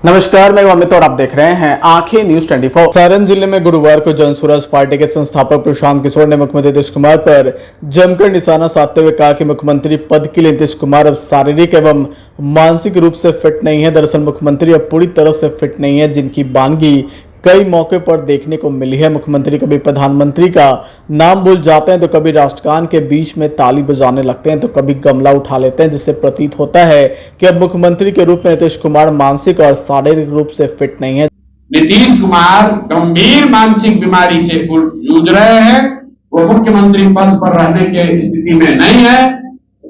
नमस्कार, मैं अमित और आप देख रहे हैं आंखें न्यूज 24। सारण जिले में गुरुवार को जनसुराज पार्टी के संस्थापक प्रशांत किशोर ने मुख्यमंत्री नीतीश कुमार पर जमकर निशाना साधते हुए कहा कि मुख्यमंत्री पद के लिए नीतीश कुमार अब शारीरिक एवं मानसिक रूप से फिट नहीं है। दरअसल मुख्यमंत्री अब पूरी तरह से फिट नहीं है, जिनकी बानगी कई मौके पर देखने को मिली है। मुख्यमंत्री कभी प्रधानमंत्री का नाम भूल जाते हैं तो कभी राष्ट्रगान के बीच में ताली बजाने लगते हैं तो कभी गमला उठा लेते हैं, जिससे प्रतीत होता है कि अब मुख्यमंत्री के रूप में नीतीश कुमार मानसिक और शारीरिक रूप से फिट नहीं है। नीतीश कुमार गंभीर मानसिक बीमारी से जूझ रहे हैं। वो मुख्यमंत्री पद पर रहने के स्थिति में नहीं है।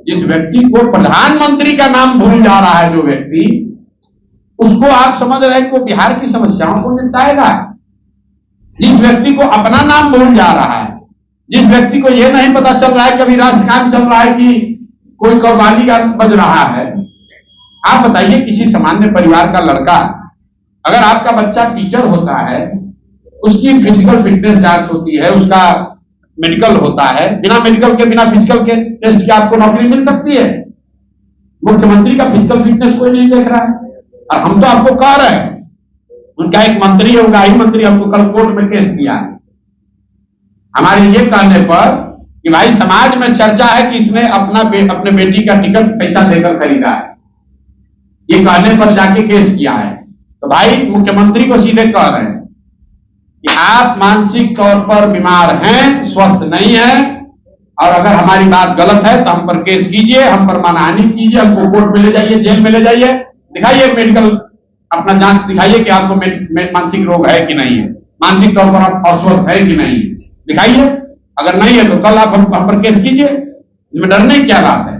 जिस व्यक्ति को प्रधानमंत्री का नाम भूल जा रहा है, जो व्यक्ति, उसको आप समझ रहे हैं कि बिहार की समस्याओं को निपटाएगा। जिस व्यक्ति को अपना नाम भूल जा रहा है, जिस व्यक्ति को यह नहीं पता चल रहा है कभी राष्ट्रगान चल रहा है कि कोई कव्वाली गान बज रहा है। आप बताइए, किसी सामान्य परिवार का लड़का, अगर आपका बच्चा टीचर होता है, उसकी फिजिकल फिटनेस जांच होती है, उसका मेडिकल होता है, बिना मेडिकल के, बिना फिजिकल के टेस्ट के आपको नौकरी मिल सकती है। मुख्यमंत्री का फिजिकल फिटनेस कोई नहीं देख रहा है। और हम तो आपको कह रहे हैं, उनका एक मंत्री है, उनका ही मंत्री हमको कल कोर्ट में केस किया है हमारे ये कहने पर कि भाई समाज में चर्चा है कि इसने अपने बेटी का टिकट पैसा देकर खरीदा है। ये कहने पर जाके केस किया है। तो भाई मुख्यमंत्री को सीधे कह रहे हैं कि आप मानसिक तौर पर बीमार हैं, स्वस्थ नहीं हैं, और अगर हमारी बात गलत है तो हम पर केस कीजिए, हम पर मानहानि कीजिए, हमको कोर्ट में ले जाइए, जेल में ले जाइए, दिखाइए मेडिकल अपना जांच दिखाइए कि आपको मानसिक रोग है कि नहीं है, मानसिक तौर पर आप अस्वस्थ है कि नहीं है, दिखाइए। अगर नहीं है तो कल आप हम पर केस कीजिए। इसमें डरने की क्या बात है?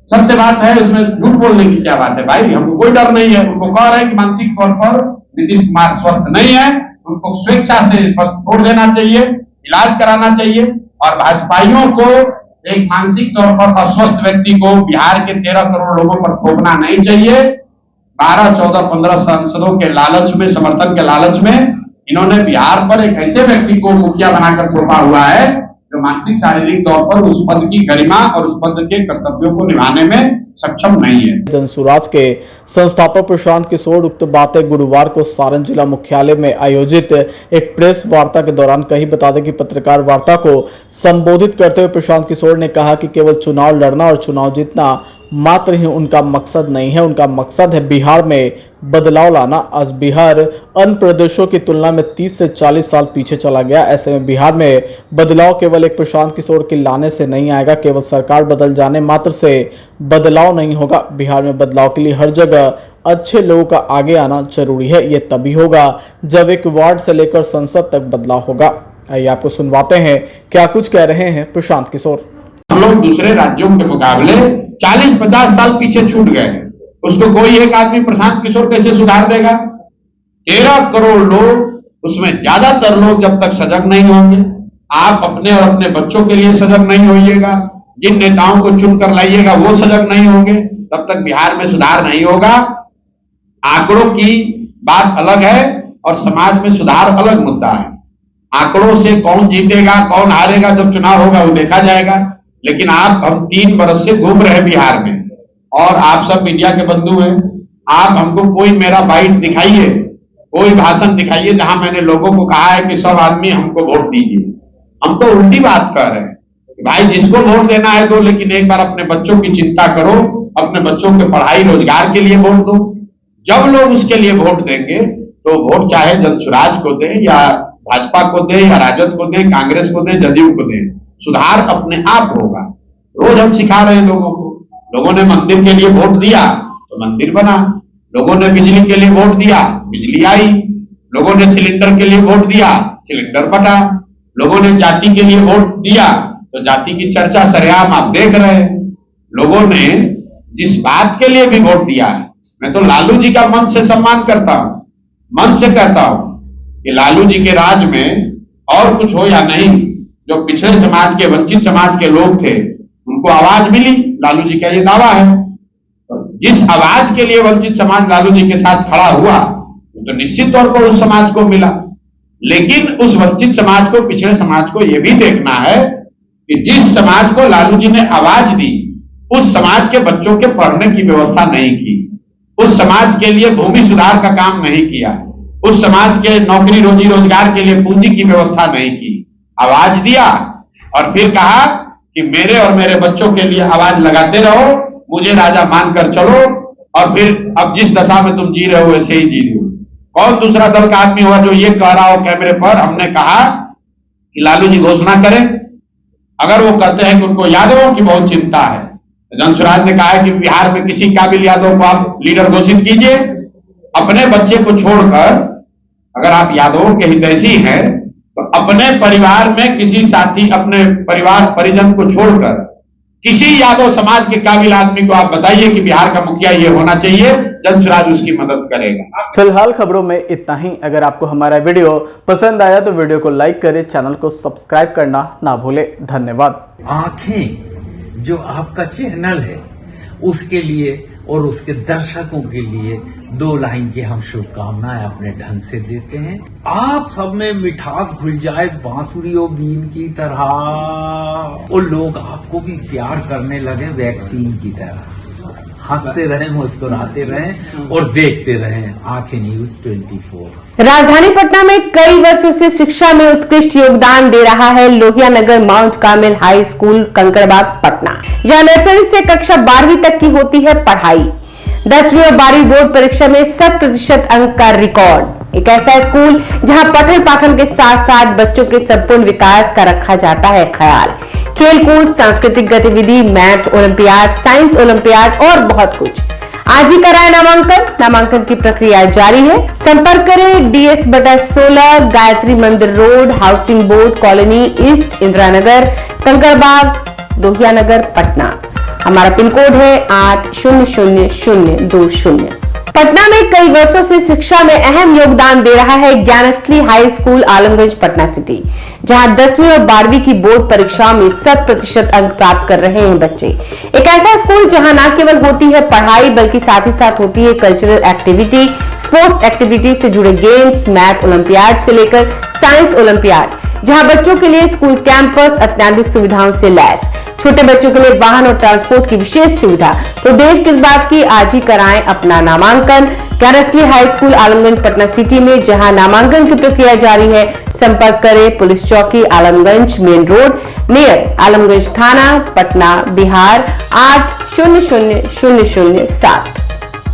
सत्य बात है, उसमें झूठ बोलने की क्या बात है? भाई हमको कोई डर नहीं है। उनको कह रहे हैं कि मानसिक तौर पर नीतीश कुमार स्वस्थ नहीं है, उनको स्वेच्छा से छोड़ देना चाहिए, इलाज कराना चाहिए। और भाजपाइयों को एक मानसिक तौर पर अस्वस्थ व्यक्ति को बिहार के 13 करोड़ लोगों पर थोपना नहीं चाहिए। 12, 14, 15 सांसदों के लालच में, समर्थन के लालच में इन्होंने बिहार पर एक ऐसे व्यक्ति को मुखिया बनाकर थोपा हुआ है जो मानसिक शारीरिक तौर पर उस पद की गरिमा और उस पद के कर्तव्यों को निभाने में सक्षम नहीं है। जनसुराज के संस्थापक प्रशांत किशोर उक्त बातें गुरुवार को सारण जिला मुख्यालय में आयोजित एक प्रेस वार्ता के दौरान कही। बता दें कि पत्रकार वार्ता को संबोधित करते हुए प्रशांत किशोर ने कहा कि केवल चुनाव लड़ना और चुनाव जीतना मात्र ही उनका मकसद नहीं है। उनका मकसद है बिहार में बदलाव लाना। आज बिहार अन्य प्रदेशों की तुलना में 30 से 40 साल पीछे चला गया। ऐसे में बिहार में बदलाव केवल एक प्रशांत किशोर के लाने से नहीं आएगा। केवल सरकार बदल जाने मात्र से बदलाव नहीं होगा। बिहार में बदलाव के लिए हर जगह अच्छे लोगों का आगे आना जरूरी है। ये तभी होगा जब एक वार्ड से लेकर संसद तक बदलाव होगा। आइए आपको सुनवाते हैं क्या कुछ कह रहे हैं प्रशांत किशोर। हम लोग दूसरे राज्यों के मुकाबले 40-50 साल पीछे छूट गए। उसको कोई एक आदमी प्रशांत किशोर कैसे सुधार देगा? 13 करोड़ लोग, उसमें ज्यादातर लोग जब तक सजग नहीं होंगे, आप अपने और अपने बच्चों के लिए सजग नहीं होइएगा, जिन नेताओं को चुनकर लाइएगा वो सजग नहीं होंगे, तब तक बिहार में सुधार नहीं होगा। आंकड़ों की बात अलग है और समाज में सुधार अलग मुद्दा है। आंकड़ों से कौन जीतेगा कौन हारेगा जब चुनाव होगा वो देखा जाएगा। लेकिन हम 3 बरस से घूम रहे बिहार में, और आप सब मीडिया के बंधु हैं। आप हमको कोई मेरा बाइट दिखाइए, कोई भाषण दिखाइए जहां मैंने लोगों को कहा है कि सब आदमी हमको वोट दीजिए। हम तो उल्टी बात कर रहे हैं कि भाई जिसको वोट देना है दो, लेकिन एक बार अपने बच्चों की चिंता करो, अपने बच्चों के पढ़ाई रोजगार के लिए वोट दो। जब लोग उसके लिए वोट देंगे तो वोट चाहे जनसुराज को दें या भाजपा को दें या राजद को दें, कांग्रेस को दें, जदयू को दें, सुधार अपने आप होगा। रोज हम सिखा रहे हैं लोगों को। लोगों ने मंदिर के लिए वोट दिया तो मंदिर बना, लोगों ने बिजली के लिए वोट दिया, बिजली आई, लोगों ने सिलेंडर के लिए वोट दिया, सिलेंडर बटा, लोगों ने जाति के लिए वोट दिया तो जाति की चर्चा सरेआम आप देख रहे हैं। लोगों ने जिस बात के लिए भी वोट दिया है, मैं तो लालू जी का मन से सम्मान करता हूं, मन से कहता हूं कि लालू जी के राज में और कुछ हो या नहीं, जो पिछड़े समाज के, वंचित समाज के लोग थे उनको आवाज मिली। लालू जी का ये दावा है। तो जिस आवाज के लिए वंचित समाज लालू जी के साथ खड़ा हुआ तो निश्चित तौर पर उस समाज को मिला। लेकिन उस वंचित समाज को, पिछड़े समाज को यह भी देखना है कि जिस समाज को लालू जी ने आवाज दी, उस समाज के बच्चों के पढ़ने की व्यवस्था नहीं की। उस समाज के लिए भूमि सुधार का काम नहीं किया, उस समाज के नौकरी रोजी रोजगार के लिए पूंजी की व्यवस्था नहीं की। आवाज दिया और फिर कहा कि मेरे और मेरे बच्चों के लिए आवाज लगाते रहो, मुझे राजा मानकर चलो, और फिर अब जिस दशा में तुम जी रहे हो वैसे ही जी रहे हो। कौन दूसरा दल का आदमी हुआ जो ये कह रहा हो कैमरे पर? हमने कहा कि लालू जी घोषणा करें। अगर वो कहते हैं कि उनको यादव की बहुत चिंता है, जनसुराज ने कहा है कि बिहार में किसी काबिल यादव को आप लीडर घोषित कीजिए। अपने बच्चे को छोड़कर अगर आप यादवों के हितैषी हैं तो अपने परिवार में किसी साथी, अपने परिवार परिजन को छोड़कर किसी यादव समाज के काबिल आदमी को आप बताइए कि बिहार का मुखिया ये होना चाहिए, जनसुराज उसकी मदद करेगा। फिलहाल खबरों में इतना ही। अगर आपको हमारा वीडियो पसंद आया तो वीडियो को लाइक करें, चैनल को सब्सक्राइब करना ना भूलें। धन्यवाद। आंखें जो आपका चैनल है उसके लिए और उसके दर्शकों के लिए 2 लाइन की हम शुभकामनाएं अपने ढंग से देते हैं। आप सब में मिठास घुल जाए बांसुरी और बीन की तरह, और लोग आपको भी प्यार करने लगे वैक्सीन की तरह। हंसते रहें, मुस्कुराते रहें और देखते रहें आंखें न्यूज 24। राजधानी पटना में कई वर्षों से शिक्षा में उत्कृष्ट योगदान दे रहा है Lohia Nagar Mount Carmel High School Kankarbagh Patna, जहां नर्सरी से कक्षा 12वीं तक की होती है पढ़ाई। 10वीं और 12वीं बोर्ड परीक्षा में 100% अंक का रिकॉर्ड। एक ऐसा स्कूल जहां पठन पाठन के साथ साथ बच्चों के संपूर्ण विकास का रखा जाता है ख्याल। खेलकूद, सांस्कृतिक गतिविधि, मैथ ओलंपियाड, साइंस ओलंपियाड और बहुत कुछ। आज ही कराए नामांकन की प्रक्रिया जारी है। संपर्क करें DS/16 Gayatri Mandir Road, Housing Board Colony East, Indira Nagar, Kankarbagh, Lohia Nagar, Patna. हमारा पिन कोड है 800020। पटना में कई वर्षों से शिक्षा में अहम योगदान दे रहा है Gyansthali high school Alamganj Patna city, जहां 10वीं और 12वीं की बोर्ड परीक्षाओं में 100% अंक प्राप्त कर रहे हैं बच्चे। एक ऐसा स्कूल जहां न केवल होती है पढ़ाई बल्कि साथ ही साथ होती है कल्चरल एक्टिविटी, स्पोर्ट्स एक्टिविटी से जुड़े गेम्स, मैथ ओलंपियाड से लेकर साइंस ओलंपियाड, जहां बच्चों के लिए स्कूल कैंपस अत्याधुनिक सुविधाओं से लैस, छोटे बच्चों के लिए वाहन और ट्रांसपोर्ट की विशेष सुविधा। तो देर किस बात की, आज ही कराएं अपना नामांकन Gyansthali high school Alamganj Patna city में, जहां नामांकन की प्रक्रिया जारी है। संपर्क करें पुलिस चौकी Alamganj main road near Alamganj थाना, पटना, बिहार 800007।